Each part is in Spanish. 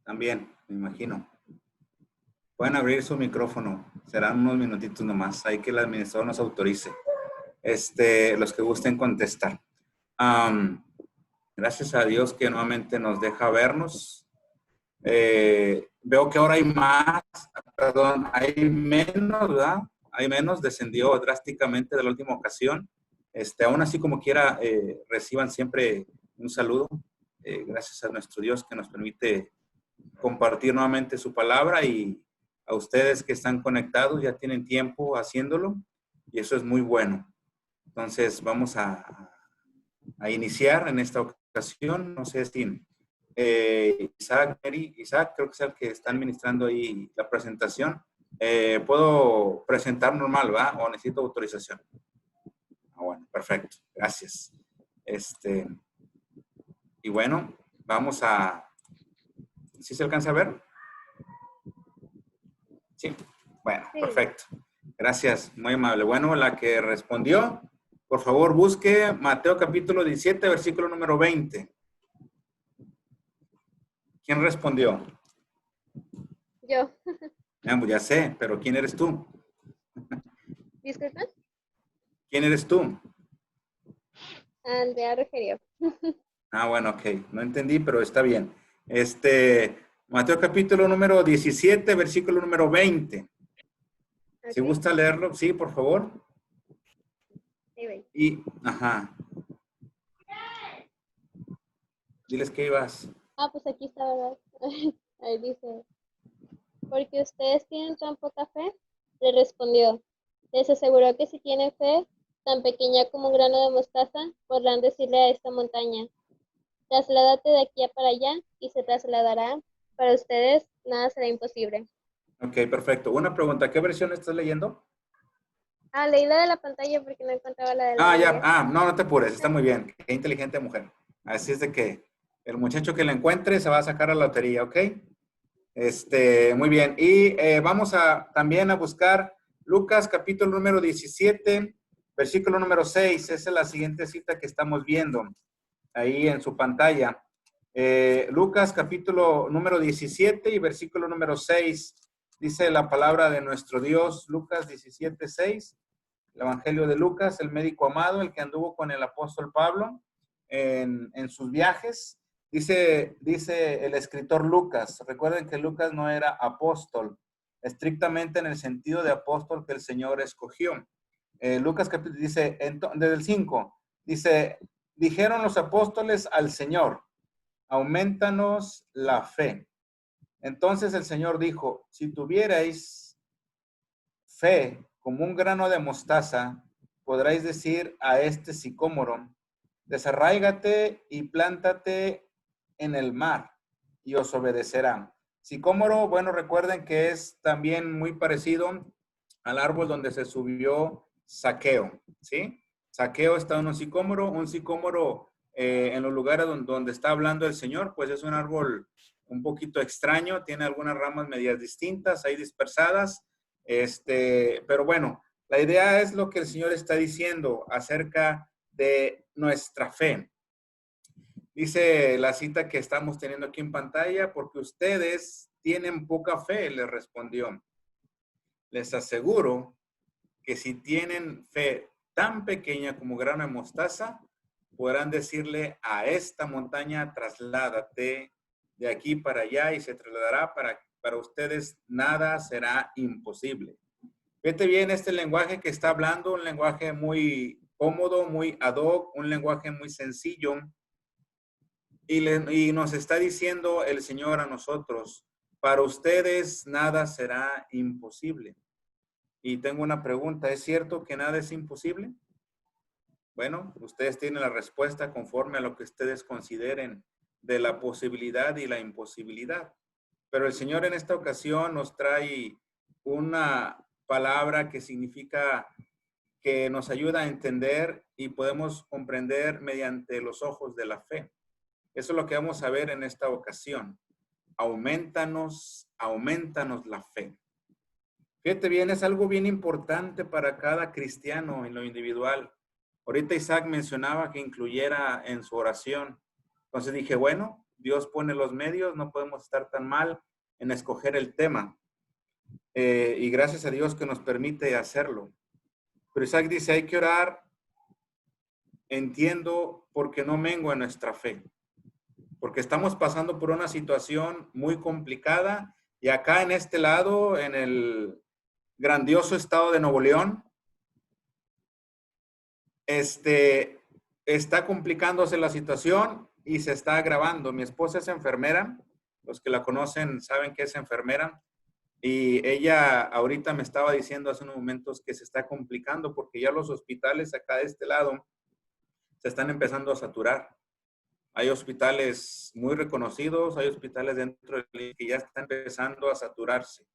También, me imagino. Pueden abrir su micrófono. Serán unos minutitos nomás. Hay que el administrador nos autorice. Los que gusten contestar. Gracias a Dios que nuevamente nos deja vernos. Veo que ahora hay más, perdón, hay menos, ¿verdad? Hay menos, descendió drásticamente de la última ocasión. Aún así, como quiera, reciban siempre un saludo. Gracias a nuestro Dios que nos permite compartir nuevamente su palabra, y a ustedes que están conectados ya tienen tiempo haciéndolo y eso es muy bueno. Entonces vamos a iniciar en esta ocasión. No sé si Isaac creo que es el que está administrando ahí la presentación. ¿Puedo presentar normal, va? ¿O necesito autorización? Bueno, perfecto. Gracias. Y bueno, vamos a... ¿Sí se alcanza a ver? Sí. Bueno, sí. Perfecto. Gracias, muy amable. Bueno, la que respondió, por favor, busque Mateo capítulo 17, versículo número 20. ¿Quién respondió? Yo. Pues ya sé, pero ¿quién eres tú? ¿Disculpa? ¿Quién eres tú? Andrea Rogerio. Bueno, ok. No entendí, pero está bien. Mateo capítulo número 17, versículo número 20. Okay. Si gusta leerlo, sí, por favor. Sí, ajá. Diles que ibas. Pues aquí está, ¿verdad? Ahí dice, porque ustedes tienen tan poca fe, le respondió. Les aseguró que si tienen fe tan pequeña como un grano de mostaza, podrán decirle a esta montaña, trasládate de aquí a para allá, y se trasladará. Para ustedes nada será imposible. Ok, perfecto. Una pregunta, ¿qué versión estás leyendo? Leí la de la pantalla porque no encontraba la de la ya. No te apures, está muy bien. Qué inteligente mujer. Así es de que el muchacho que la encuentre se va a sacar a la lotería, ¿ok? Muy bien. Y vamos también a buscar Lucas capítulo número 17, versículo número 6. Esa es la siguiente cita que estamos viendo ahí en su pantalla. Lucas capítulo número 17 y versículo número 6. Dice la palabra de nuestro Dios, Lucas 17, 6. El Evangelio de Lucas, el médico amado, el que anduvo con el apóstol Pablo en sus viajes. Dice el escritor Lucas. Recuerden que Lucas no era apóstol, estrictamente en el sentido de apóstol que el Señor escogió. Lucas capítulo dice, desde el 5, dice, dijeron los apóstoles al Señor, aumentanos la fe. Entonces el Señor dijo, si tuvierais fe como un grano de mostaza, podréis decir a este sicómoro, desarráigate y plántate en el mar, y os obedecerá. Sicómoro, bueno, recuerden que es también muy parecido al árbol donde se subió Zaqueo, ¿sí? Zaqueo está en un sicómoro en los lugares donde está hablando el Señor, pues es un árbol un poquito extraño, tiene algunas ramas medias distintas, ahí dispersadas, pero bueno, la idea es lo que el Señor está diciendo acerca de nuestra fe. Dice la cita que estamos teniendo aquí en pantalla, porque ustedes tienen poca fe, les respondió. Les aseguro que si tienen fe tan pequeña como grano de mostaza, podrán decirle a esta montaña, trasládate de aquí para allá, y se trasladará. Para ustedes nada será imposible. Fíjate bien este lenguaje que está hablando, un lenguaje muy cómodo, muy ad hoc, un lenguaje muy sencillo. Y nos está diciendo el Señor a nosotros, para ustedes nada será imposible. Y tengo una pregunta, ¿es cierto que nada es imposible? Bueno, ustedes tienen la respuesta conforme a lo que ustedes consideren de la posibilidad y la imposibilidad. Pero el Señor en esta ocasión nos trae una palabra que significa que nos ayuda a entender y podemos comprender mediante los ojos de la fe. Eso es lo que vamos a ver en esta ocasión. Aumentanos la fe. Fíjate bien, es algo bien importante para cada cristiano en lo individual. Ahorita Isaac mencionaba que incluyera en su oración. Entonces dije, bueno, Dios pone los medios, no podemos estar tan mal en escoger el tema. Y gracias a Dios que nos permite hacerlo. Pero Isaac dice, hay que orar, entiendo, porque no mengua en nuestra fe. Porque estamos pasando por una situación muy complicada y acá en este lado, en el grandioso estado de Nuevo León, está complicándose la situación y se está agravando. Mi esposa es enfermera, los que la conocen saben que es enfermera, y ella ahorita me estaba diciendo hace unos momentos que se está complicando porque ya los hospitales acá de este lado se están empezando a saturar. Hay hospitales muy reconocidos, hay hospitales dentro del que ya están empezando a saturarse.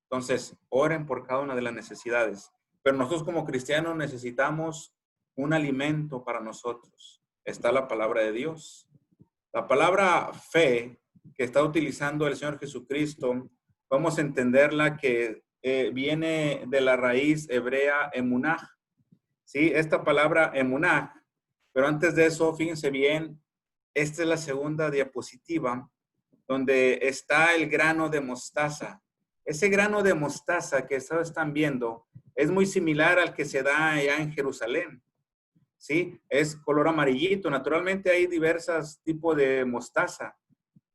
Entonces, oren por cada una de las necesidades. Pero nosotros como cristianos necesitamos un alimento para nosotros. Está la palabra de Dios. La palabra fe que está utilizando el Señor Jesucristo, vamos a entenderla que viene de la raíz hebrea emunah. ¿Sí? Esta palabra emunah. Pero antes de eso, fíjense bien, esta es la segunda diapositiva donde está el grano de mostaza. Ese grano de mostaza que están viendo es muy similar al que se da allá en Jerusalén. ¿Sí? Es color amarillito. Naturalmente hay diversos tipos de mostaza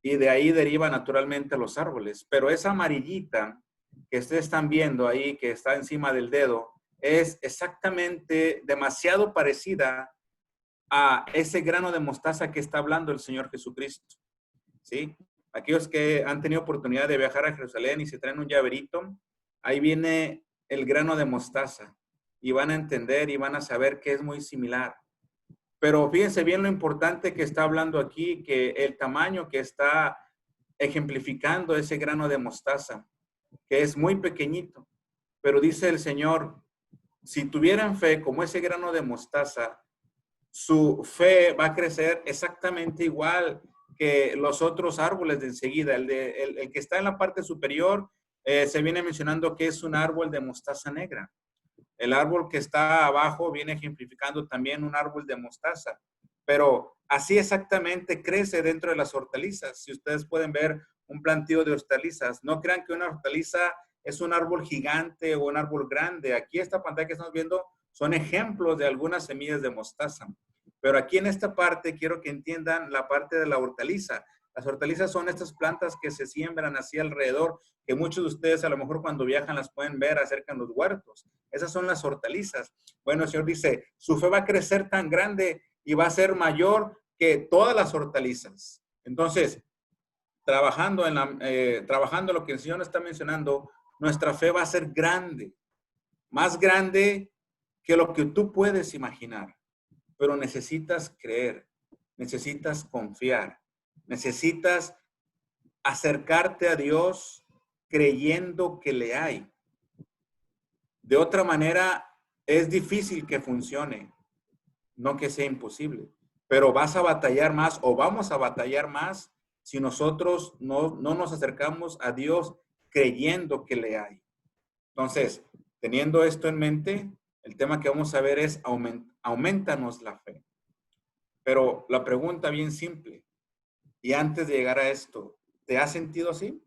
y de ahí deriva naturalmente los árboles. Pero esa amarillita que ustedes están viendo ahí, que está encima del dedo, es exactamente demasiado parecida a ese grano de mostaza que está hablando el Señor Jesucristo. ¿Sí? Aquellos que han tenido oportunidad de viajar a Jerusalén y se traen un llaverito, ahí viene el grano de mostaza y van a entender y van a saber que es muy similar. Pero fíjense bien lo importante que está hablando aquí, que el tamaño que está ejemplificando ese grano de mostaza, que es muy pequeñito. Pero dice el Señor, si tuvieran fe como ese grano de mostaza, su fe va a crecer exactamente igual que los otros árboles de enseguida. El que está en la parte superior se viene mencionando que es un árbol de mostaza negra. El árbol que está abajo viene ejemplificando también un árbol de mostaza. Pero así exactamente crece dentro de las hortalizas. Si ustedes pueden ver un plantío de hortalizas, no crean que una hortaliza es un árbol gigante o un árbol grande. Aquí esta pantalla que estamos viendo son ejemplos de algunas semillas de mostaza. Pero aquí en esta parte quiero que entiendan la parte de la hortaliza. Las hortalizas son estas plantas que se siembran así alrededor, que muchos de ustedes a lo mejor cuando viajan las pueden ver acerca de los huertos. Esas son las hortalizas. Bueno, el Señor dice, su fe va a crecer tan grande y va a ser mayor que todas las hortalizas. Entonces, trabajando lo que el Señor está mencionando, nuestra fe va a ser grande, más grande que lo que tú puedes imaginar. Pero necesitas creer, necesitas confiar, necesitas acercarte a Dios creyendo que le hay. De otra manera, es difícil que funcione, no que sea imposible, pero vas a batallar más o vamos a batallar más si nosotros no nos acercamos a Dios creyendo que le hay. Entonces, teniendo esto en mente, el tema que vamos a ver es aumentanos la fe. Pero la pregunta bien simple, y antes de llegar a esto, ¿te has sentido así?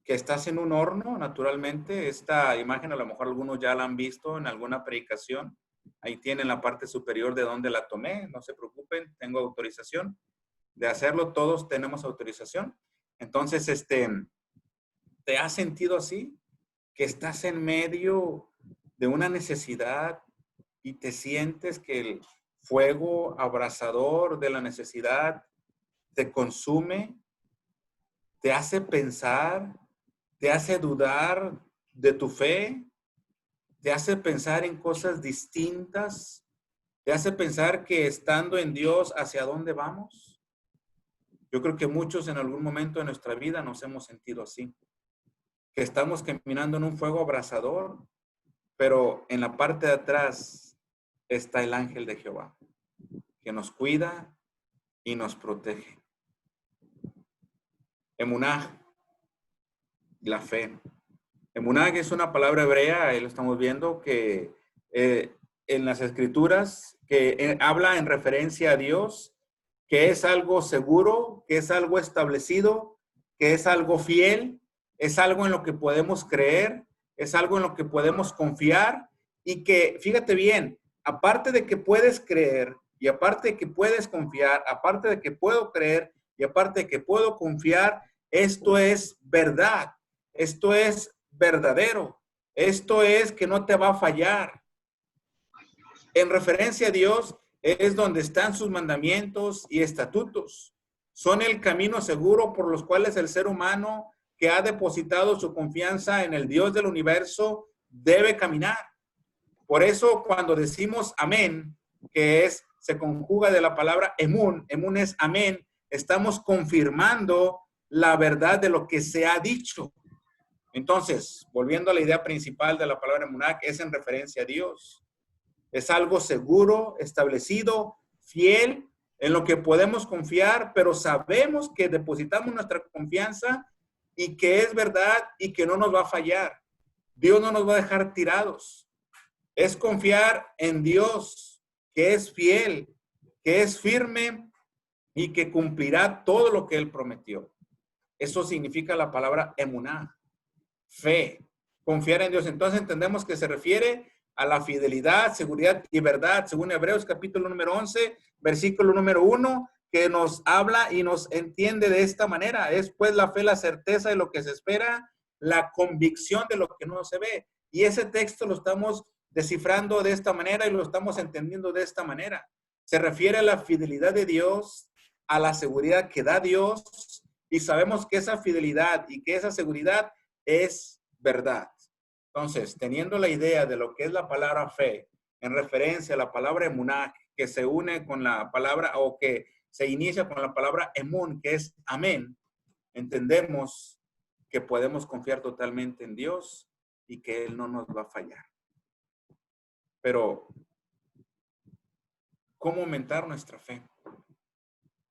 Que estás en un horno, naturalmente. Esta imagen a lo mejor algunos ya la han visto en alguna predicación. Ahí tienen la parte superior de donde la tomé. No se preocupen, tengo autorización de hacerlo. Todos tenemos autorización. Entonces, ¿te has sentido así? Que estás en medio de una necesidad y te sientes que el fuego abrasador de la necesidad te consume, te hace pensar, te hace dudar de tu fe, te hace pensar en cosas distintas, te hace pensar que estando en Dios, ¿hacia dónde vamos? Yo creo que muchos en algún momento de nuestra vida nos hemos sentido así, que estamos caminando en un fuego abrasador, pero en la parte de atrás está el ángel de Jehová, que nos cuida y nos protege. Emunah, la fe. Emunah es una palabra hebrea, ahí lo estamos viendo, que en las escrituras, que habla en referencia a Dios, que es algo seguro, que es algo establecido, que es algo fiel, es algo en lo que podemos creer, es algo en lo que podemos confiar y que, fíjate bien, aparte de que puedes creer y aparte de que puedes confiar, aparte de que puedo creer y aparte de que puedo confiar, esto es verdad, esto es verdadero, esto es que no te va a fallar. En referencia a Dios es donde están sus mandamientos y estatutos. Son el camino seguro por los cuales el ser humano que ha depositado su confianza en el Dios del universo debe caminar. Por eso cuando decimos amén, que se conjuga de la palabra emun, emun es amén, estamos confirmando la verdad de lo que se ha dicho. Entonces, volviendo a la idea principal de la palabra emuná, es en referencia a Dios. Es algo seguro, establecido, fiel, en lo que podemos confiar, pero sabemos que depositamos nuestra confianza y que es verdad y que no nos va a fallar. Dios no nos va a dejar tirados. Es confiar en Dios, que es fiel, que es firme y que cumplirá todo lo que Él prometió. Eso significa la palabra emuná, fe, confiar en Dios. Entonces entendemos que se refiere a la fidelidad, seguridad y verdad, según Hebreos capítulo número 11, versículo número 1, que nos habla y nos entiende de esta manera. Es pues la fe, la certeza de lo que se espera, la convicción de lo que no se ve. Y ese texto lo estamos descifrando de esta manera y lo estamos entendiendo de esta manera. Se refiere a la fidelidad de Dios, a la seguridad que da Dios, y sabemos que esa fidelidad y que esa seguridad es verdad. Entonces, teniendo la idea de lo que es la palabra fe, en referencia a la palabra emuná, que se une con la palabra o que se inicia con la palabra emun, que es amén, entendemos que podemos confiar totalmente en Dios y que Él no nos va a fallar. Pero, ¿cómo aumentar nuestra fe?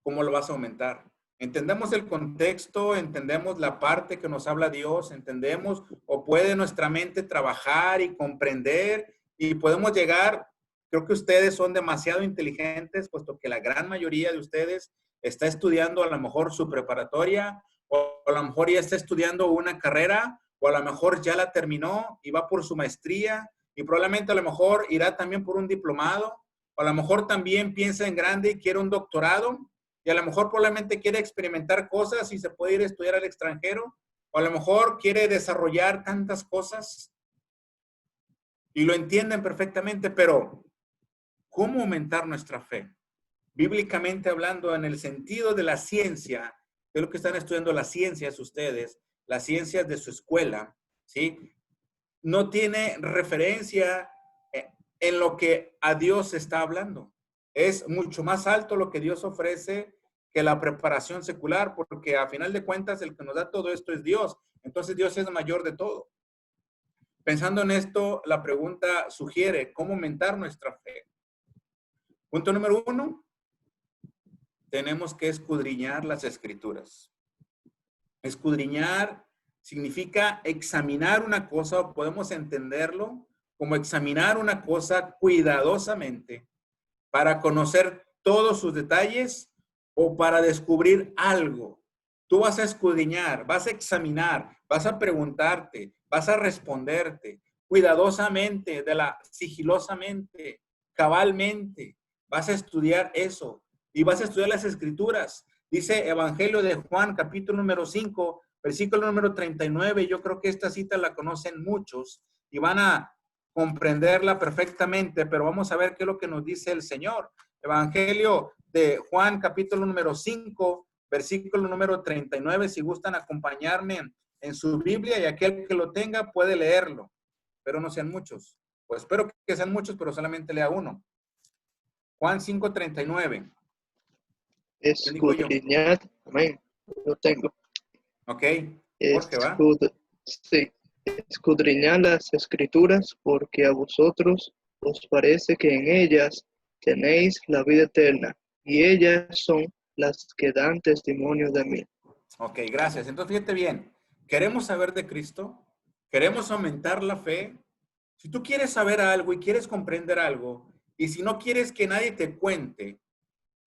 ¿Cómo lo vas a aumentar? Entendemos el contexto, entendemos la parte que nos habla Dios, entendemos o puede nuestra mente trabajar y comprender y podemos llegar, creo que ustedes son demasiado inteligentes, puesto que la gran mayoría de ustedes está estudiando a lo mejor su preparatoria o a lo mejor ya está estudiando una carrera o a lo mejor ya la terminó y va por su maestría y probablemente a lo mejor irá también por un diplomado o a lo mejor también piensa en grande y quiere un doctorado. Y a lo mejor probablemente quiere experimentar cosas y se puede ir a estudiar al extranjero, o a lo mejor quiere desarrollar tantas cosas y lo entienden perfectamente, pero ¿cómo aumentar nuestra fe? Bíblicamente hablando, en el sentido de la ciencia, de lo que están estudiando las ciencias ustedes, las ciencias de su escuela, ¿sí? No tiene referencia en lo que a Dios está hablando. Es mucho más alto lo que Dios ofrece que la preparación secular, porque a final de cuentas el que nos da todo esto es Dios. Entonces Dios es mayor de todo. Pensando en esto, la pregunta sugiere cómo aumentar nuestra fe. Punto número 1, tenemos que escudriñar las escrituras. Escudriñar significa examinar una cosa, o podemos entenderlo como examinar una cosa cuidadosamente para conocer todos sus detalles o para descubrir algo. Tú vas a escudriñar, vas a examinar, vas a preguntarte, vas a responderte cuidadosamente, sigilosamente, cabalmente. Vas a estudiar eso y vas a estudiar las escrituras. Dice Evangelio de Juan, capítulo número 5, versículo número 39. Yo creo que esta cita la conocen muchos y van a comprenderla perfectamente, pero vamos a ver qué es lo que nos dice el Señor. Evangelio de Juan, capítulo número 5, versículo número 39. Si gustan acompañarme en su Biblia y aquel que lo tenga puede leerlo, pero no sean muchos. Pues espero que sean muchos, pero solamente lea uno. Juan 5:39. Escudriñad, amén, lo tengo. Ok, Jorge, ¿va? Sí. Escudriñad las escrituras, porque a vosotros os parece que en ellas tenéis la vida eterna, y ellas son las que dan testimonio de mí. Ok, gracias. Entonces, fíjate bien, queremos saber de Cristo, queremos aumentar la fe. Si tú quieres saber algo y quieres comprender algo, y si no quieres que nadie te cuente,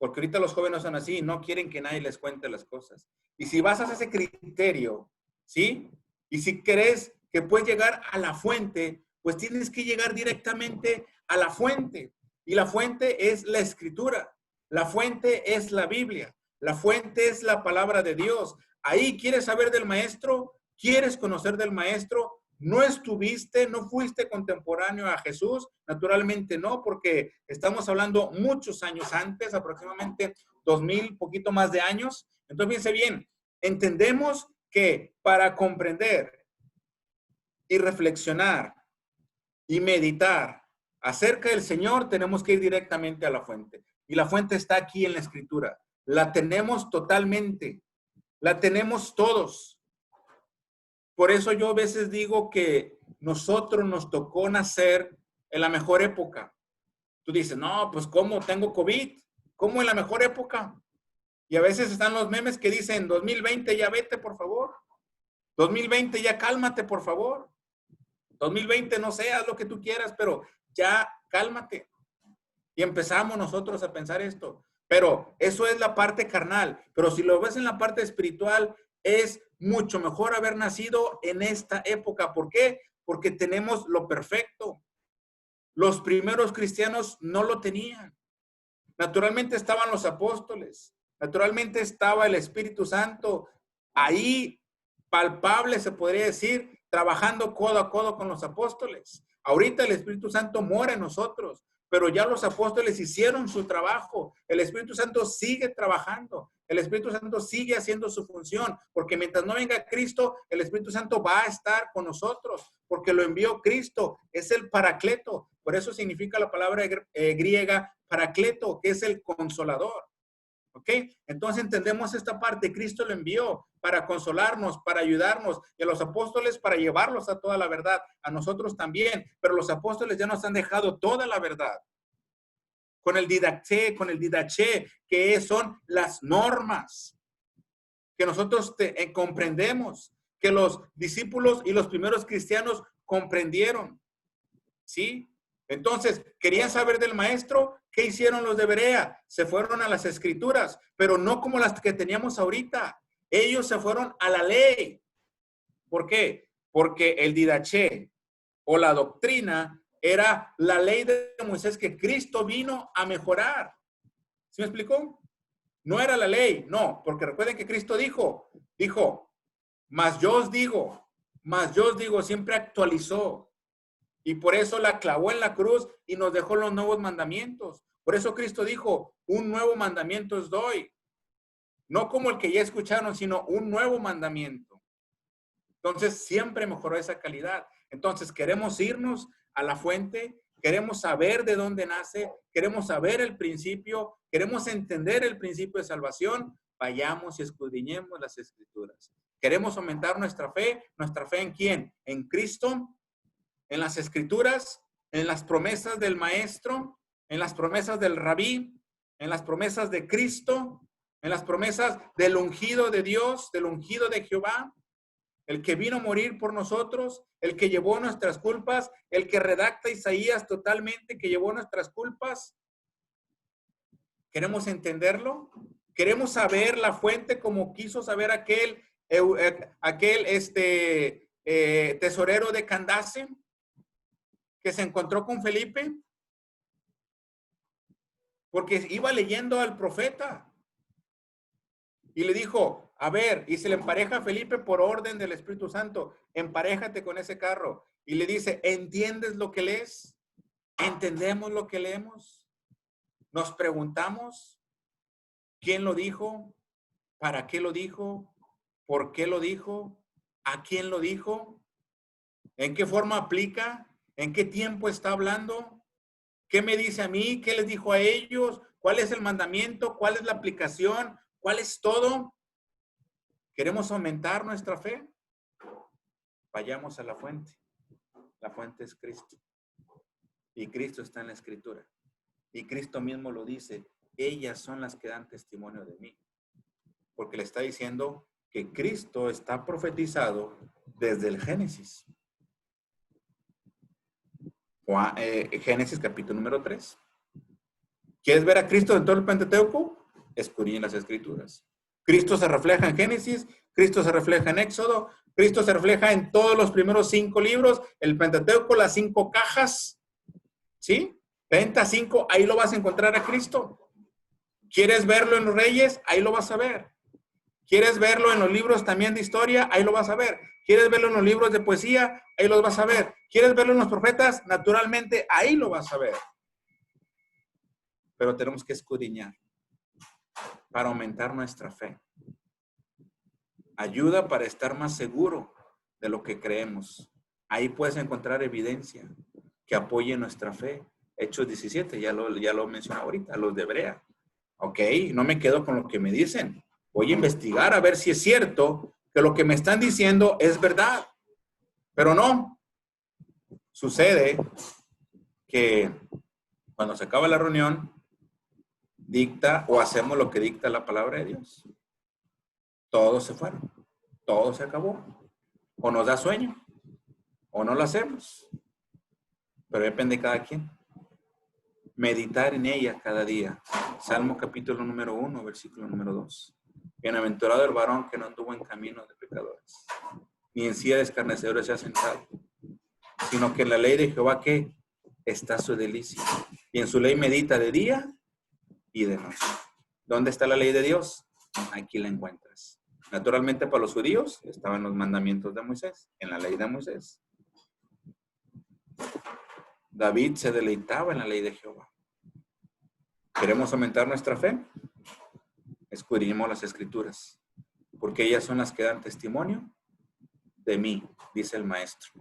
Porque ahorita los jóvenes son así, no quieren que nadie les cuente las cosas. Y si basas ese criterio, ¿sí? Y si crees que puedes llegar a la fuente, pues tienes que llegar directamente a la fuente. Y la fuente es la escritura. La fuente es la Biblia. La fuente es la palabra de Dios. Ahí quieres saber del maestro, quieres conocer del maestro. No estuviste, no fuiste contemporáneo a Jesús, naturalmente no, porque estamos hablando muchos años antes, aproximadamente 2000, poquito más de años. Entonces, fíjense bien, entendemos que para comprender y reflexionar y meditar acerca del Señor, tenemos que ir directamente a la fuente. Y la fuente está aquí en la Escritura. La tenemos totalmente, la tenemos todos. Por eso yo a veces digo que nosotros nos tocó nacer en la mejor época. Tú dices, no, pues ¿cómo? Tengo COVID. ¿Cómo en la mejor época? Y a veces están los memes que dicen, 2020 ya vete, por favor. 2020 ya cálmate, por favor. 2020 no seas lo que tú quieras, pero ya cálmate. Y empezamos nosotros a pensar esto. Pero eso es la parte carnal. Pero si lo ves en la parte espiritual, es mucho mejor haber nacido en esta época. ¿Por qué? Porque tenemos lo perfecto. Los primeros cristianos no lo tenían. Naturalmente estaban los apóstoles. Naturalmente estaba el Espíritu Santo ahí, palpable, se podría decir, trabajando codo a codo con los apóstoles. Ahorita el Espíritu Santo mora en nosotros, pero ya los apóstoles hicieron su trabajo. El Espíritu Santo sigue trabajando. El Espíritu Santo sigue haciendo su función, porque mientras no venga Cristo, el Espíritu Santo va a estar con nosotros, porque lo envió Cristo. Es el Paracleto. Por eso significa la palabra griega Paracleto, que es el consolador. ¿Ok? Entonces entendemos esta parte. Cristo lo envió para consolarnos, para ayudarnos, y a los apóstoles para llevarlos a toda la verdad, a nosotros también, pero los apóstoles ya nos han dejado toda la verdad. Con el didaché, que son las normas que nosotros comprendemos, que los discípulos y los primeros cristianos comprendieron. ¿Sí? Entonces, querían saber del maestro. ¿Qué hicieron los de Berea? Se fueron a las escrituras, pero no como las que teníamos ahorita. Ellos se fueron a la ley. ¿Por qué? Porque el didaché o la doctrina era la ley de Moisés que Cristo vino a mejorar. ¿Sí me explicó? No era la ley, no, porque recuerden que Cristo dijo, mas yo os digo, siempre actualizó. Y por eso la clavó en la cruz y nos dejó los nuevos mandamientos. Por eso Cristo dijo, un nuevo mandamiento os doy. No como el que ya escucharon, sino un nuevo mandamiento. Entonces, siempre mejoró esa calidad. Entonces, queremos irnos a la fuente, queremos saber de dónde nace, queremos saber el principio, queremos entender el principio de salvación. Vayamos y escudriñemos las Escrituras. Queremos aumentar nuestra fe ¿en quién? En Cristo, en las Escrituras, en las promesas del Maestro, en las promesas del Rabí, en las promesas de Cristo, en las promesas del ungido de Dios, del ungido de Jehová, el que vino a morir por nosotros, el que llevó nuestras culpas, el que redacta Isaías totalmente, que llevó nuestras culpas. ¿Queremos entenderlo? ¿Queremos saber la fuente como quiso saber aquel tesorero de Candace que se encontró con Felipe? Porque iba leyendo al profeta y le dijo, a ver, y se le empareja a Felipe por orden del Espíritu Santo, emparéjate con ese carro. Y le dice, ¿entiendes lo que lees? ¿Entendemos lo que leemos? Nos preguntamos, ¿quién lo dijo? ¿Para qué lo dijo? ¿Por qué lo dijo? ¿A quién lo dijo? ¿En qué forma aplica? ¿En qué tiempo está hablando? ¿Qué me dice a mí? ¿Qué les dijo a ellos? ¿Cuál es el mandamiento? ¿Cuál es la aplicación? ¿Cuál es todo? ¿Queremos aumentar nuestra fe? Vayamos a la fuente. La fuente es Cristo. Y Cristo está en la Escritura. Y Cristo mismo lo dice. Ellas son las que dan testimonio de mí. Porque le está diciendo que Cristo está profetizado desde el Génesis. Génesis capítulo número 3. ¿Quieres ver a Cristo en todo el Pentateuco? Escudriña las Escrituras. Cristo se refleja en Génesis, Cristo se refleja en Éxodo, Cristo se refleja en todos los primeros 5 libros, el Pentateuco, las 5 cajas, ¿sí? Penta 5, ahí lo vas a encontrar a Cristo. ¿Quieres verlo en los Reyes? Ahí lo vas a ver. ¿Quieres verlo en los libros también de historia? Ahí lo vas a ver. ¿Quieres verlo en los libros de poesía? Ahí los vas a ver. ¿Quieres verlo en los profetas? Naturalmente, ahí lo vas a ver. Pero tenemos que escudriñar para aumentar nuestra fe. Ayuda para estar más seguro de lo que creemos. Ahí puedes encontrar evidencia que apoye nuestra fe. Hechos 17, ya lo mencioné ahorita, los de Hebrea. Ok, no me quedo con lo que me dicen. Voy a investigar a ver si es cierto que lo que me están diciendo es verdad. Pero no. Sucede que cuando se acaba la reunión, dicta o hacemos lo que dicta la palabra de Dios. Todos se fueron. Todo se acabó. O nos da sueño, o no lo hacemos. Pero depende de cada quien. Meditar en ella cada día. Salmo capítulo número 1, versículo número 2. Bienaventurado el varón que no anduvo en caminos de pecadores, ni en silla de escarnecedores se ha sentado, sino que en la ley de Jehová que está su delicia, y en su ley medita de día y de noche. ¿Dónde está la ley de Dios? Aquí la encuentras. Naturalmente para los judíos estaban los mandamientos de Moisés, en la ley de Moisés. David se deleitaba en la ley de Jehová. ¿Queremos aumentar nuestra fe? Escudriñemos las Escrituras, porque ellas son las que dan testimonio de mí, dice el maestro,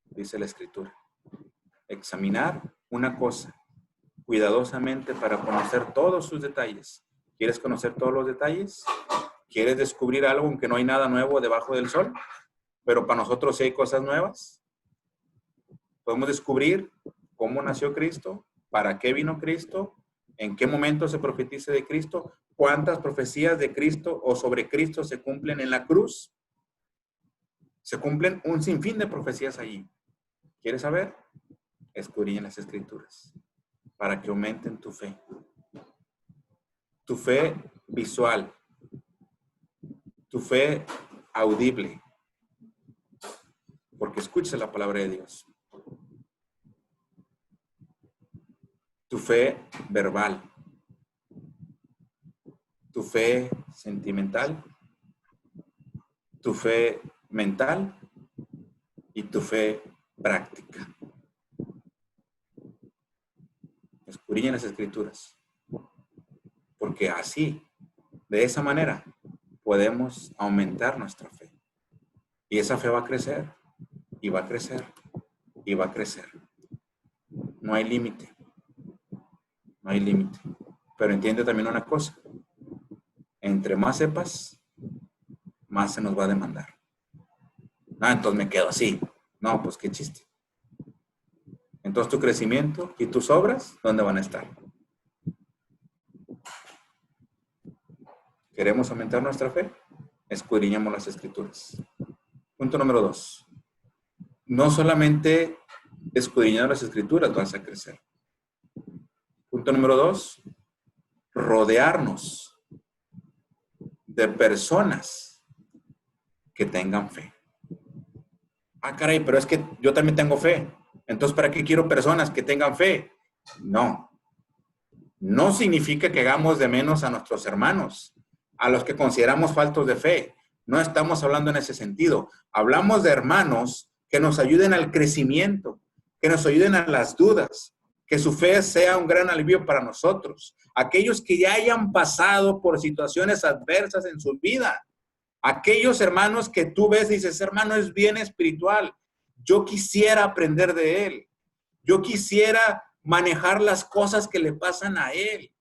dice la Escritura. Examinar una cosa cuidadosamente para conocer todos sus detalles. ¿Quieres conocer todos los detalles? ¿Quieres descubrir algo aunque no hay nada nuevo debajo del sol? Pero para nosotros sí hay cosas nuevas. Podemos descubrir cómo nació Cristo, para qué vino Cristo, en qué momento se profetiza de Cristo, cuántas profecías de Cristo o sobre Cristo se cumplen en la cruz. Se cumplen un sinfín de profecías allí. ¿Quieres saber? Escudriña las Escrituras para que aumenten tu fe. Tu fe visual, tu fe audible, porque escuchas la palabra de Dios. Tu fe verbal, tu fe sentimental, tu fe mental y tu fe práctica. Escudriña las Escrituras, porque así, de esa manera, podemos aumentar nuestra fe. Y esa fe va a crecer, y va a crecer, y va a crecer. No hay límite. No hay límite. Pero entiende también una cosa. Entre más sepas, más se nos va a demandar. Ah, entonces me quedo así. No, pues qué chiste. Entonces tu crecimiento y tus obras, ¿dónde van a estar? ¿Queremos aumentar nuestra fe? Escudriñemos las Escrituras. Punto número 2. No solamente escudriñando las Escrituras vas a crecer. Punto número 2. Rodearnos de personas que tengan fe. Ah, caray, pero es que yo también tengo fe. Entonces, ¿para qué quiero personas que tengan fe? No. No significa que hagamos de menos a nuestros hermanos, a los que consideramos faltos de fe. No estamos hablando en ese sentido. Hablamos de hermanos que nos ayuden al crecimiento, que nos ayuden a las dudas, que su fe sea un gran alivio para nosotros. Aquellos que ya hayan pasado por situaciones adversas en su vida. Aquellos hermanos que tú ves y dices, hermano, es bien espiritual. Yo quisiera aprender de él. Yo quisiera manejar las cosas que le pasan a él.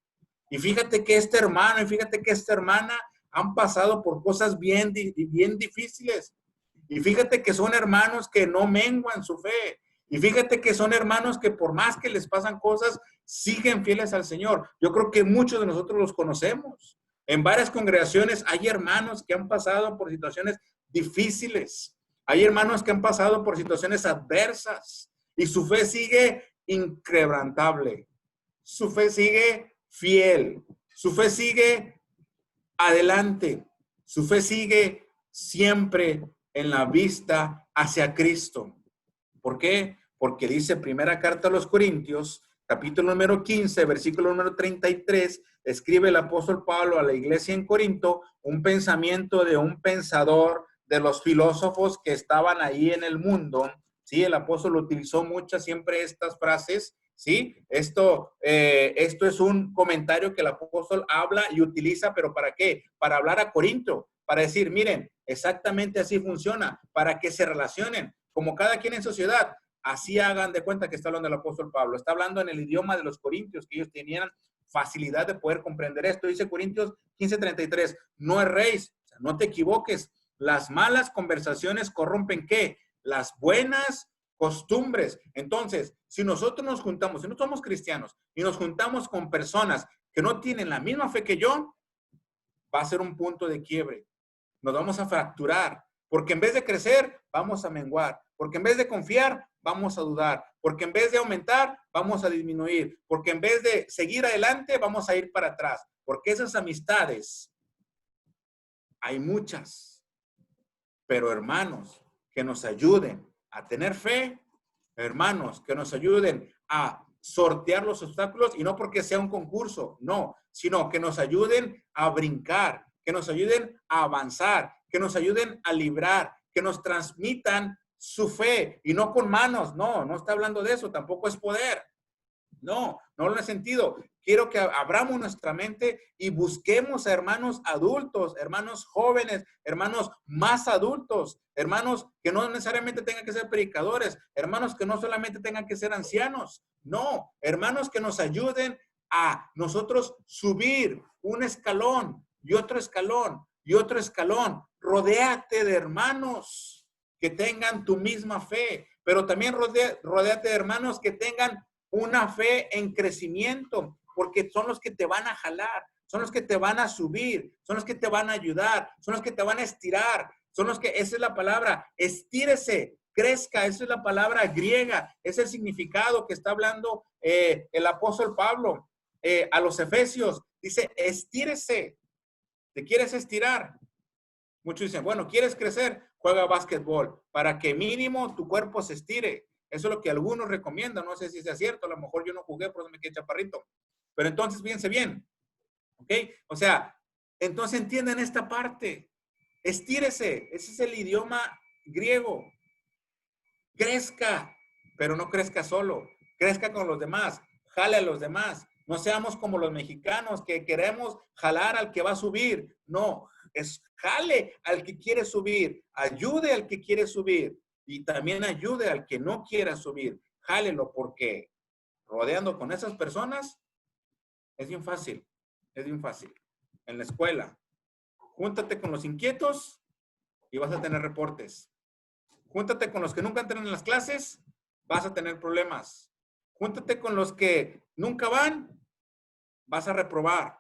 Y fíjate que este hermano y fíjate que esta hermana han pasado por cosas bien difíciles. Y fíjate que son hermanos que no menguan su fe. Y fíjate que son hermanos que por más que les pasan cosas, siguen fieles al Señor. Yo creo que muchos de nosotros los conocemos. En varias congregaciones hay hermanos que han pasado por situaciones difíciles. Hay hermanos que han pasado por situaciones adversas. Y su fe sigue inquebrantable. Su fe sigue fiel. Su fe sigue adelante. Su fe sigue siempre en la vista hacia Cristo. ¿Por qué? Porque dice primera carta a los Corintios, capítulo número 15, versículo número 33, escribe el apóstol Pablo a la iglesia en Corinto un pensamiento de un pensador de los filósofos que estaban ahí en el mundo. Sí, el apóstol utilizó muchas siempre estas frases. Sí, esto es un comentario que el apóstol habla y utiliza, pero ¿para qué? Para hablar a Corinto, para decir, miren, exactamente así funciona, para que se relacionen, como cada quien en sociedad. Así hagan de cuenta que está hablando el apóstol Pablo. Está hablando en el idioma de los corintios, que ellos tenían facilidad de poder comprender esto. Dice Corintios 15:33, no erréis, o sea, no te equivoques. Las malas conversaciones corrompen, ¿qué? Las buenas costumbres. Entonces, si nosotros nos juntamos, si no somos cristianos y nos juntamos con personas que no tienen la misma fe que yo, va a ser un punto de quiebre. Nos vamos a fracturar, porque en vez de crecer, vamos a menguar, porque en vez de confiar, vamos a dudar, porque en vez de aumentar, vamos a disminuir, porque en vez de seguir adelante, vamos a ir para atrás, porque esas amistades, hay muchas, pero hermanos, que nos ayuden a tener fe, hermanos, que nos ayuden a sortear los obstáculos, y no porque sea un concurso, no, sino que nos ayuden a brincar, que nos ayuden a avanzar, que nos ayuden a librar, que nos transmitan su fe, y no con manos, no está hablando de eso, tampoco es poder. No lo he sentido. Quiero que abramos nuestra mente y busquemos a hermanos adultos, hermanos jóvenes, hermanos más adultos, hermanos que no necesariamente tengan que ser predicadores, hermanos que no solamente tengan que ser ancianos, no, hermanos que nos ayuden a nosotros subir un escalón y otro escalón y otro escalón. Rodéate de hermanos que tengan tu misma fe, pero también rodéate de hermanos que tengan una fe en crecimiento, porque son los que te van a jalar, son los que te van a subir, son los que te van a ayudar, son los que te van a estirar, son los que, esa es la palabra, estírese, crezca, esa es la palabra griega, es el significado que está hablando el apóstol Pablo a los Efesios, dice, estírese, ¿te quieres estirar? Muchos dicen, bueno, ¿quieres crecer? Juega básquetbol, para que mínimo tu cuerpo se estire. Eso es lo que algunos recomiendan, no sé si sea cierto, a lo mejor yo no jugué, por eso me quedé chaparrito. Pero entonces, fíjense bien, ¿ok? O sea, entonces entienden esta parte. Estírese, ese es el idioma griego. Crezca, pero no crezca solo. Crezca con los demás, jale a los demás. No seamos como los mexicanos que queremos jalar al que va a subir. No, es jale al que quiere subir, ayude al que quiere subir. Y también ayude al que no quiera subir. Jálelo, porque rodeando con esas personas es bien fácil. Es bien fácil. En la escuela, júntate con los inquietos y vas a tener reportes. Júntate con los que nunca entran en las clases, vas a tener problemas. Júntate con los que nunca van, vas a reprobar.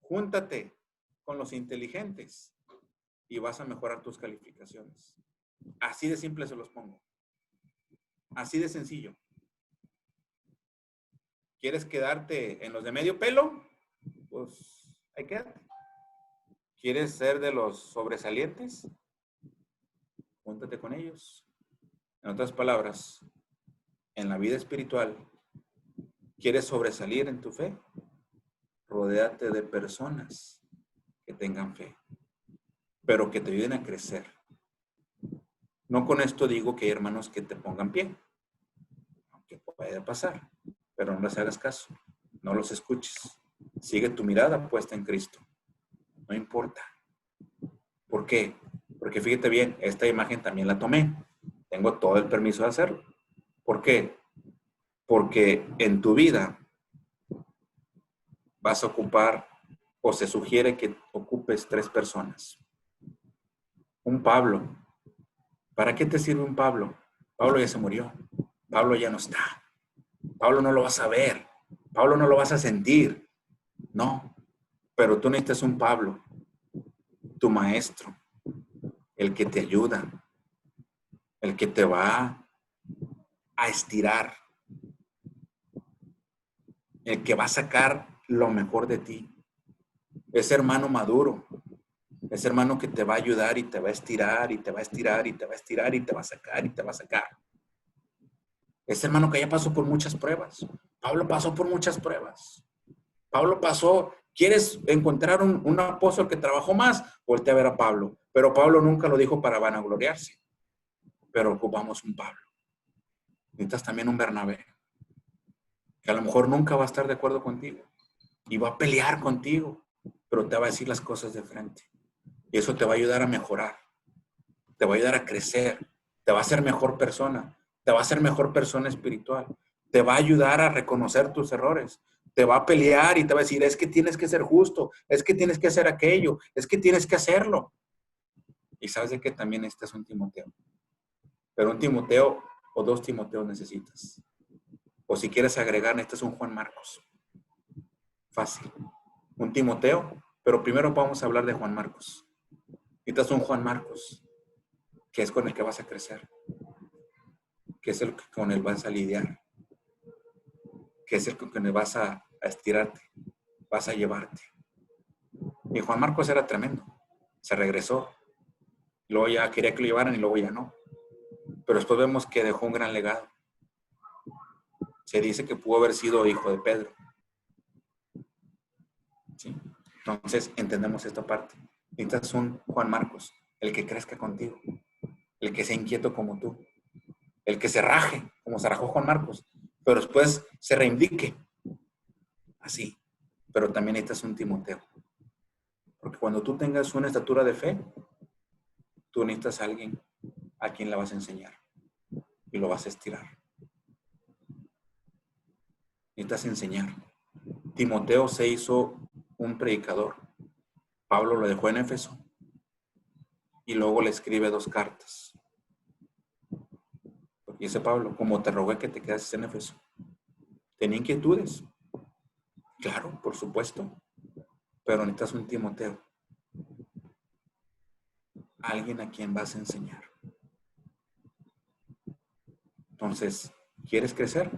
Júntate con los inteligentes y vas a mejorar tus calificaciones. Así de simple se los pongo. Así de sencillo. ¿Quieres quedarte en los de medio pelo? Pues ahí quédate. ¿Quieres ser de los sobresalientes? Júntate con ellos. En otras palabras, en la vida espiritual, ¿quieres sobresalir en tu fe? Rodéate de personas que tengan fe, pero que te ayuden a crecer. No con esto digo que hay hermanos que te pongan pie, aunque puede pasar, pero no les hagas caso, no los escuches. Sigue tu mirada puesta en Cristo. No importa. ¿Por qué? Porque fíjate bien, esta imagen también la tomé. Tengo todo el permiso de hacerlo. ¿Por qué? Porque en tu vida vas a ocupar, o se sugiere que ocupes 3 personas. Un Pablo. ¿Para qué te sirve un Pablo? Pablo ya se murió. Pablo ya no está. Pablo no lo vas a ver. Pablo no lo vas a sentir. No. Pero tú necesitas un Pablo. Tu maestro. El que te ayuda. El que te va a estirar. El que va a sacar lo mejor de ti. Ese hermano maduro, ese hermano que te va a ayudar y te va a estirar y te va a estirar y te va a estirar y te va a sacar y te va a sacar. Ese hermano que ya pasó por muchas pruebas. Pablo pasó por muchas pruebas. Pablo pasó, ¿quieres encontrar un apóstol que trabajó más? Voltea a ver a Pablo. Pero Pablo nunca lo dijo para vanagloriarse. Pero ocupamos un Pablo. Necesitas también un Bernabé, que a lo mejor nunca va a estar de acuerdo contigo y va a pelear contigo, pero te va a decir las cosas de frente. Y eso te va a ayudar a mejorar, te va a ayudar a crecer, te va a hacer mejor persona, te va a hacer mejor persona espiritual, te va a ayudar a reconocer tus errores, te va a pelear y te va a decir, es que tienes que ser justo, es que tienes que hacer aquello, es que tienes que hacerlo. Y sabes de que también necesitas un Timoteo. Pero un Timoteo o 2 Timoteos necesitas. O si quieres agregar, necesitas un Juan Marcos. Fácil. Un Timoteo, pero primero vamos a hablar de Juan Marcos. Necesitas un Juan Marcos, que es con el que vas a crecer, que es el que con el vas a lidiar, que es el con el vas a estirarte, vas a llevarte. Y Juan Marcos era tremendo. Se regresó. Luego ya quería que lo llevaran y luego ya no. Pero después vemos que dejó un gran legado. Se dice que pudo haber sido hijo de Pedro. ¿Sí? Entonces entendemos esta parte. Necesitas un Juan Marcos, el que crezca contigo, el que sea inquieto como tú, el que se raje, como se rajó Juan Marcos, pero después se reivindique. Así. Pero también necesitas un Timoteo. Porque cuando tú tengas una estatura de fe, tú necesitas a alguien a quien la vas a enseñar y lo vas a estirar. Necesitas enseñar. Timoteo se hizo un predicador. Pablo lo dejó en Éfeso y luego le escribe 2 cartas. Porque dice Pablo, como te rogué que te quedases en Éfeso. ¿Tenía inquietudes? Claro, por supuesto. Pero necesitas un Timoteo. Alguien a quien vas a enseñar. Entonces, ¿quieres crecer?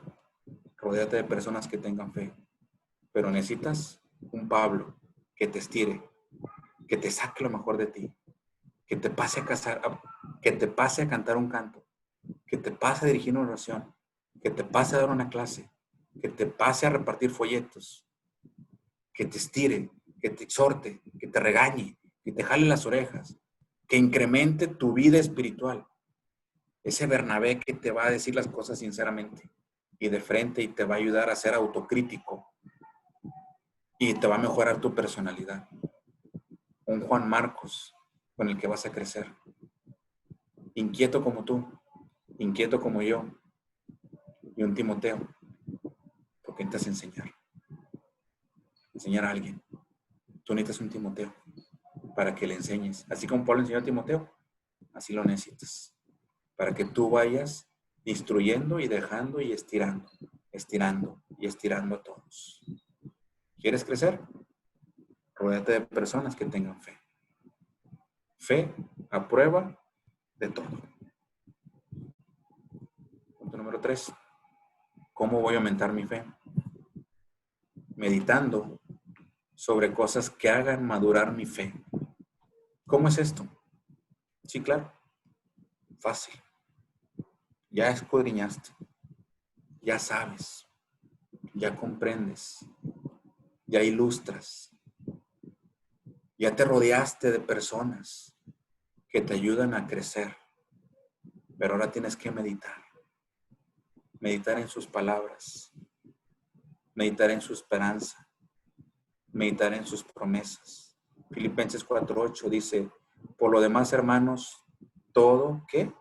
Rodéate de personas que tengan fe. Pero necesitas un Pablo que te estire, que te saque lo mejor de ti, que te pase que te pase a cantar un canto, que te pase a dirigir una oración, que te pase a dar una clase, que te pase a repartir folletos, que te estire, que te exhorte, que te regañe, que te jale las orejas, que incremente tu vida espiritual. Ese Bernabé que te va a decir las cosas sinceramente y de frente y te va a ayudar a ser autocrítico y te va a mejorar tu personalidad. Un Juan Marcos con el que vas a crecer. Inquieto como tú, inquieto como yo, y un Timoteo, porque necesitas enseñar a alguien. Tú necesitas un Timoteo para que le enseñes. Así como Pablo enseñó a Timoteo, así lo necesitas. Para que tú vayas instruyendo y dejando y estirando, estirando y estirando a todos. ¿Quieres crecer? Rodéate de personas que tengan fe. Fe a prueba de todo. Punto número 3. ¿Cómo voy a aumentar mi fe? Meditando sobre cosas que hagan madurar mi fe. ¿Cómo es esto? Sí, claro. Fácil. Ya escudriñaste. Ya sabes. Ya comprendes. Ya ilustras. Ya te rodeaste de personas que te ayudan a crecer. Pero ahora tienes que meditar. Meditar en sus palabras. Meditar en su esperanza. Meditar en sus promesas. Filipenses 4:8 dice, por lo demás, hermanos, todo, ¿qué?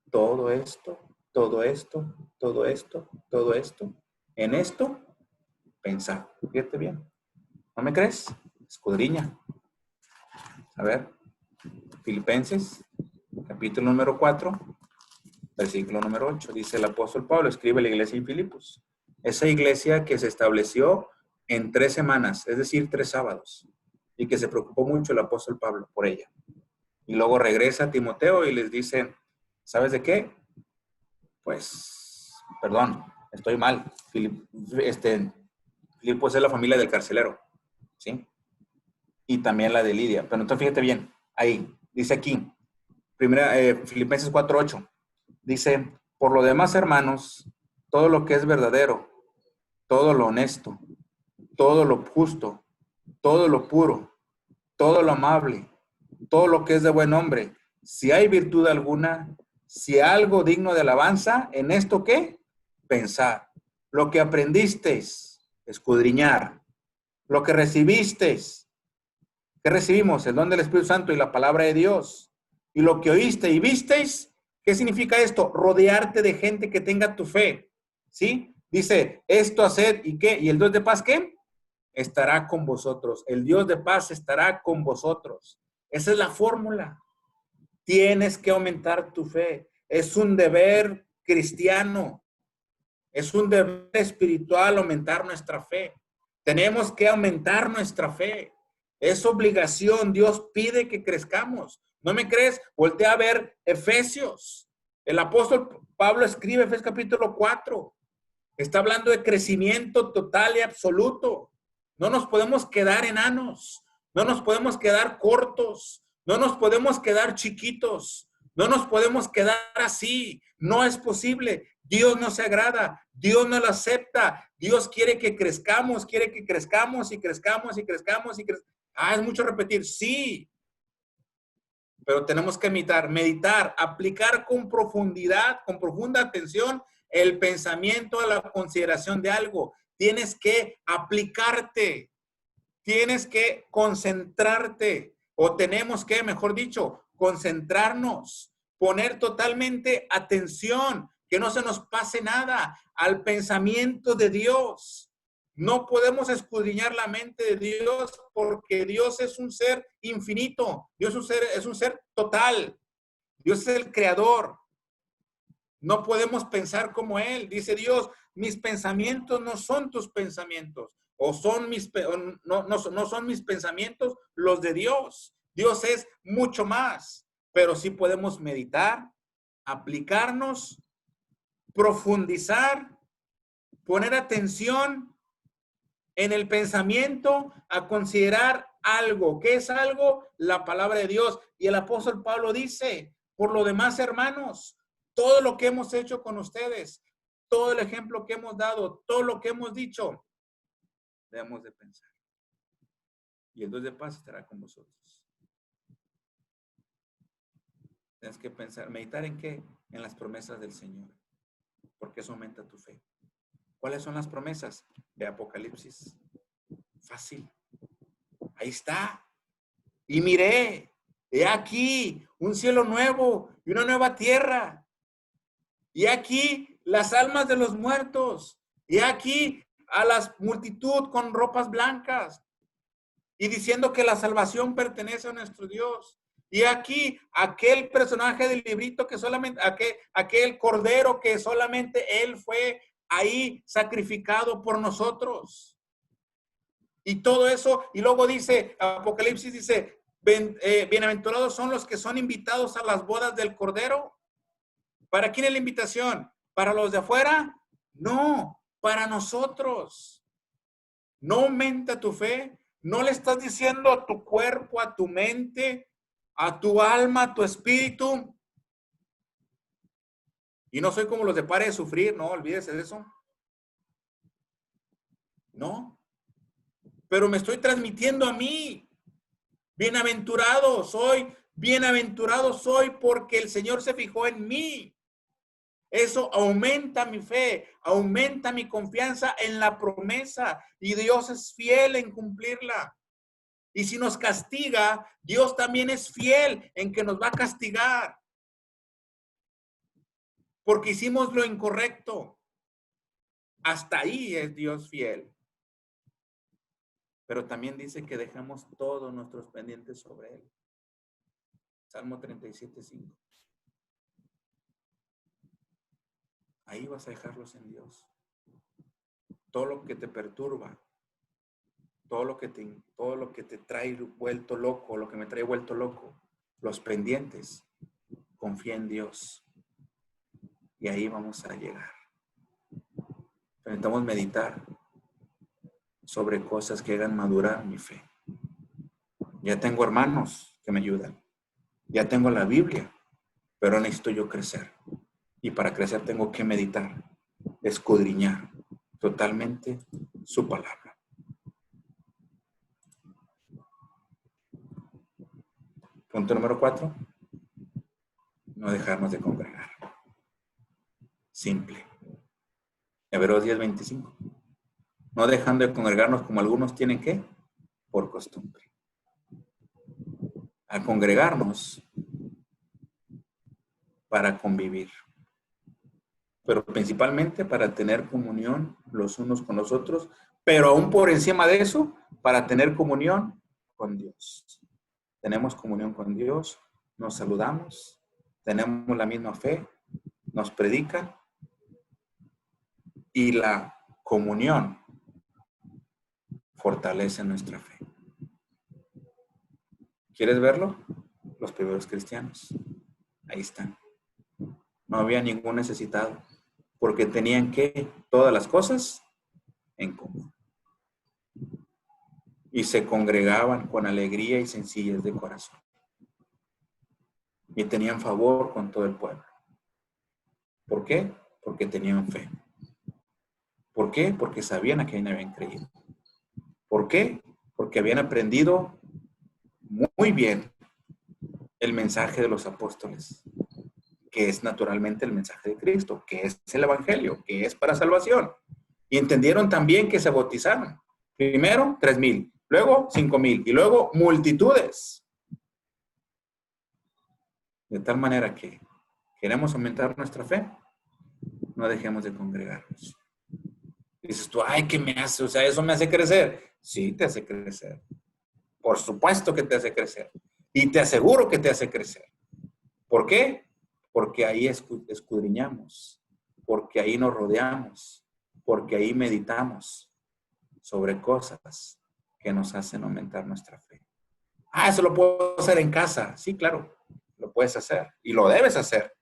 Todo esto, todo esto, todo esto, todo esto. En esto, pensad. Fíjate bien. ¿No me crees? Escudriña. A ver, Filipenses, capítulo número 4, versículo número 8. Dice el apóstol Pablo, escribe la iglesia en Filipos. Esa iglesia que se estableció en 3 semanas, es decir, 3 sábados, y que se preocupó mucho el apóstol Pablo por ella. Y luego regresa a Timoteo y les dice, ¿sabes de qué? Pues, perdón, estoy mal. Filipos es la familia del carcelero, ¿sí? Y también la de Lidia. Pero entonces fíjate bien, ahí, dice aquí, Filipenses 4:8, dice, por lo demás, hermanos, todo lo que es verdadero, todo lo honesto, todo lo justo, todo lo puro, todo lo amable, todo lo que es de buen nombre, si hay virtud alguna, si algo digno de alabanza, ¿en esto qué? Pensar. Lo que aprendisteis, escudriñar. Lo que recibisteis, ¿qué recibimos? El don del Espíritu Santo y la palabra de Dios. Y lo que oíste y visteis, ¿qué significa esto? Rodearte de gente que tenga tu fe, ¿sí? Dice, esto haced y qué, y el Dios de paz, ¿qué? Estará con vosotros. El Dios de paz estará con vosotros. Esa es la fórmula. Tienes que aumentar tu fe. Es un deber cristiano. Es un deber espiritual aumentar nuestra fe. Tenemos que aumentar nuestra fe. Es obligación. Dios pide que crezcamos. ¿No me crees? Voltea a ver Efesios. El apóstol Pablo escribe Efesios capítulo 4. Está hablando de crecimiento total y absoluto. No nos podemos quedar enanos. No nos podemos quedar cortos. No nos podemos quedar chiquitos. No nos podemos quedar así. No es posible. Dios no se agrada. Dios no lo acepta. Dios quiere que crezcamos. Quiere que crezcamos y crezcamos y crezcamos y crezcamos. Es mucho repetir. Sí. Pero tenemos que meditar, aplicar con profundidad, con profunda atención el pensamiento a la consideración de algo. Tienes que aplicarte, tienes que concentrarte, o tenemos que, mejor dicho, concentrarnos, poner totalmente atención, que no se nos pase nada al pensamiento de Dios. No podemos escudriñar la mente de Dios porque Dios es un ser infinito. Dios es un ser total. Dios es el creador. No podemos pensar como Él. Dice Dios, mis pensamientos no son tus pensamientos. O son no son mis pensamientos los de Dios. Dios es mucho más. Pero sí podemos meditar, aplicarnos, profundizar, poner atención en el pensamiento a considerar algo. ¿Qué es algo? La palabra de Dios. Y el apóstol Pablo dice, por lo demás, hermanos, todo lo que hemos hecho con ustedes, todo el ejemplo que hemos dado, todo lo que hemos dicho, debemos de pensar. Y el Dios de paz estará con vosotros. Tienes que pensar, meditar en qué? En las promesas del Señor, porque eso aumenta tu fe. ¿Cuáles son las promesas? De Apocalipsis. Fácil. Ahí está. Y miré, he aquí un cielo nuevo y una nueva tierra. Y aquí las almas de los muertos. Y aquí a la multitud con ropas blancas. Y diciendo que la salvación pertenece a nuestro Dios. Y aquí aquel personaje del librito que solamente, aquel cordero que solamente él fue ahí sacrificado por nosotros. Y todo eso, y luego dice, Apocalipsis dice, bienaventurados son los que son invitados a las bodas del Cordero. ¿Para quién es la invitación? ¿Para los de afuera? No, para nosotros. No aumenta tu fe. No le estás diciendo a tu cuerpo, a tu mente, a tu alma, a tu espíritu. Y no soy como los de pare de sufrir, no, olvídese de eso. No. Pero me estoy transmitiendo a mí. Bienaventurado soy porque el Señor se fijó en mí. Eso aumenta mi fe, aumenta mi confianza en la promesa y Dios es fiel en cumplirla. Y si nos castiga, Dios también es fiel en que nos va a castigar porque hicimos lo incorrecto. Hasta ahí es Dios fiel. Pero también dice que dejamos todos nuestros pendientes sobre Él. Salmo 37:5. Ahí vas a dejarlos en Dios. Todo lo que te perturba, todo lo que te trae vuelto loco, lo que me trae vuelto loco, los pendientes, confía en Dios. Y ahí vamos a llegar. Pero necesitamos meditar. sobre cosas que hagan madurar mi fe. Ya tengo hermanos que me ayudan. Ya tengo la Biblia, pero necesito yo crecer. Y para crecer tengo que meditar, escudriñar totalmente su palabra. Punto número 4. No dejarnos de congregar. Simple. Hebreos 10:25. No dejando de congregarnos como algunos tienen que, por costumbre. A congregarnos para convivir, pero principalmente para tener comunión los unos con los otros, pero aún por encima de eso, para tener comunión con Dios. Tenemos comunión con Dios, nos saludamos, tenemos la misma fe, nos predican y la comunión fortalece nuestra fe. ¿Quieres verlo? Los primeros cristianos. Ahí están. No había ningún necesitado, porque tenían que todas las cosas en común. Y se congregaban con alegría y sencillez de corazón. Y tenían favor con todo el pueblo. ¿Por qué? Porque tenían fe. ¿Por qué? Porque sabían a quién habían creído. ¿Por qué? Porque habían aprendido muy bien el mensaje de los apóstoles, que es naturalmente el mensaje de Cristo, que es el evangelio, que es para salvación. Y entendieron también que se bautizaron. Primero 3,000, luego 5,000 y luego multitudes. De tal manera que queremos aumentar nuestra fe, no dejemos de congregarnos. Dices tú, ay, ¿qué me hace? O sea, ¿eso me hace crecer? Sí, te hace crecer. Por supuesto que te hace crecer. Y te aseguro que te hace crecer. ¿Por qué? Porque ahí escudriñamos, porque ahí nos rodeamos, porque ahí meditamos sobre cosas que nos hacen aumentar nuestra fe. Ah, eso lo puedo hacer en casa. Sí, claro, lo puedes hacer y lo debes hacer.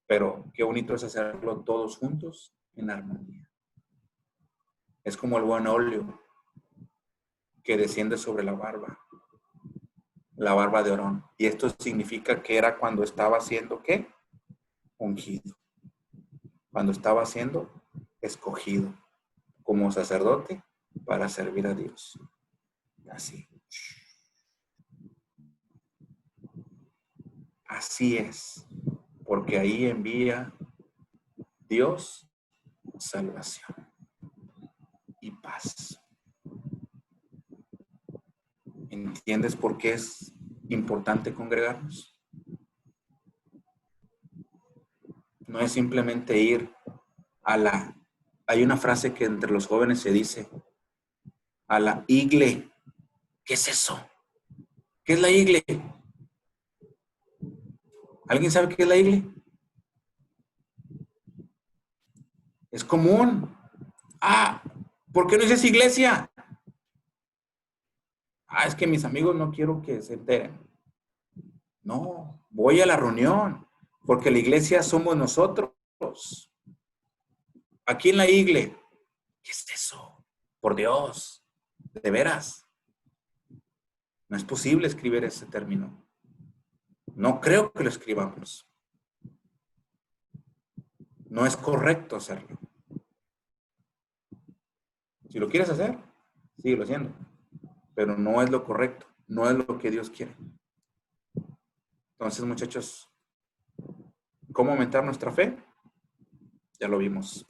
Pero qué bonito es hacerlo todos juntos en armonía. Es como el buen óleo que desciende sobre la barba de Aarón. Y esto significa que era cuando estaba siendo, ¿qué? Ungido. Cuando estaba siendo escogido como sacerdote para servir a Dios. Así. Así es. Porque ahí envía Dios salvación y paz. ¿Entiendes por qué es importante congregarnos? No es simplemente ir a la... Hay una frase que entre los jóvenes se dice, a la igle. ¿Qué es eso? ¿Qué es la igle? ¿Alguien sabe qué es la igle? Es común. Ah, ¿por qué no dices iglesia? Ah, es que mis amigos no quiero que se enteren. No, voy a la reunión, porque la iglesia somos nosotros. Aquí en la iglesia. ¿Qué es eso? Por Dios, de veras. No es posible escribir ese término. No creo que lo escribamos. No es correcto hacerlo. Si lo quieres hacer, síguelo haciendo. Pero no es lo correcto. No es lo que Dios quiere. Entonces, muchachos, ¿cómo aumentar nuestra fe? Ya lo vimos.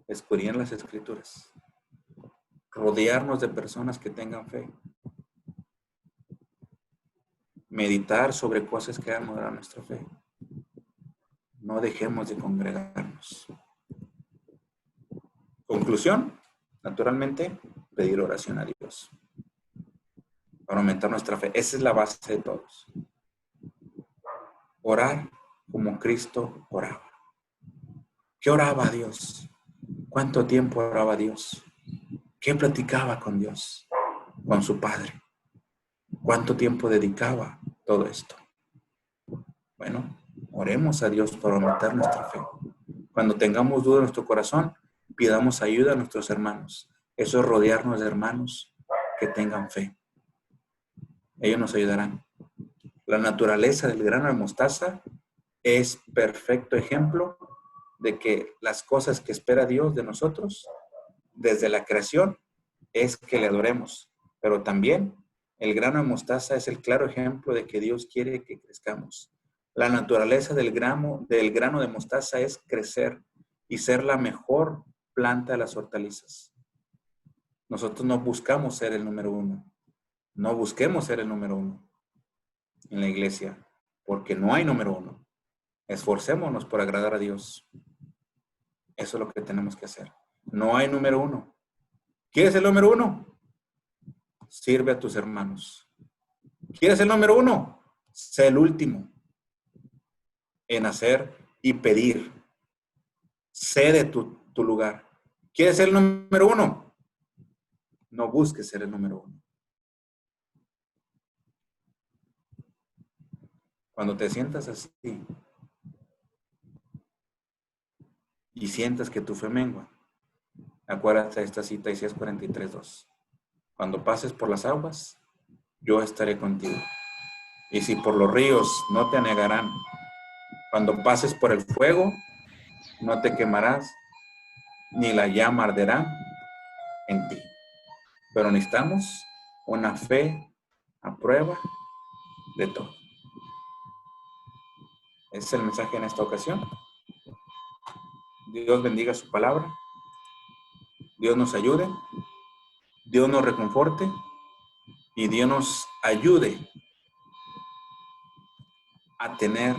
Escudriñar las Escrituras. Rodearnos de personas que tengan fe. Meditar sobre cosas que hagan moderar nuestra fe. No dejemos de congregarnos. Conclusión, naturalmente, pedir oración a Dios para aumentar nuestra fe. Esa es la base de todos. Orar como Cristo oraba. ¿Qué oraba Dios? ¿Cuánto tiempo oraba Dios? ¿Qué platicaba con Dios? Con su Padre. ¿Cuánto tiempo dedicaba todo esto? Bueno, oremos a Dios para aumentar nuestra fe. Cuando tengamos duda en nuestro corazón, pidamos ayuda a nuestros hermanos. Eso es rodearnos de hermanos que tengan fe. Ellos nos ayudarán. La naturaleza del grano de mostaza es perfecto ejemplo de que las cosas que espera Dios de nosotros desde la creación es que le adoremos. Pero también el grano de mostaza es el claro ejemplo de que Dios quiere que crezcamos. La naturaleza del grano de mostaza es crecer y ser la mejor planta de las hortalizas. Nosotros no buscamos ser el número uno. No busquemos ser el número uno en la iglesia, porque no hay número uno. Esforcémonos por agradar a Dios. Eso es lo que tenemos que hacer. No hay número uno. ¿Quieres el número uno? Sirve a tus hermanos. ¿Quieres el número uno? Sé el último en hacer y pedir. Cede tu lugar. ¿Quieres ser el número uno? No busques ser el número uno. Cuando te sientas así y sientas que tu fe mengua, acuérdate de esta cita, Isaías 43:2. Cuando pases por las aguas, yo estaré contigo. Y si por los ríos, no te anegarán. Cuando pases por el fuego, no te quemarás, ni la llama arderá en ti. Pero necesitamos una fe a prueba de todo. Ese es el mensaje en esta ocasión. Dios bendiga su palabra. Dios nos ayude. Dios nos reconforte. Y Dios nos ayude a tener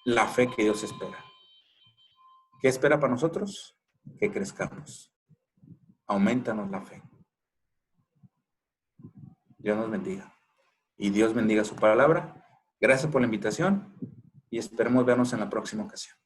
la fe que Dios espera. ¿Qué espera para nosotros? Que crezcamos. Aumentanos la fe. Dios nos bendiga. Y Dios bendiga su palabra. Gracias por la invitación y esperemos vernos en la próxima ocasión.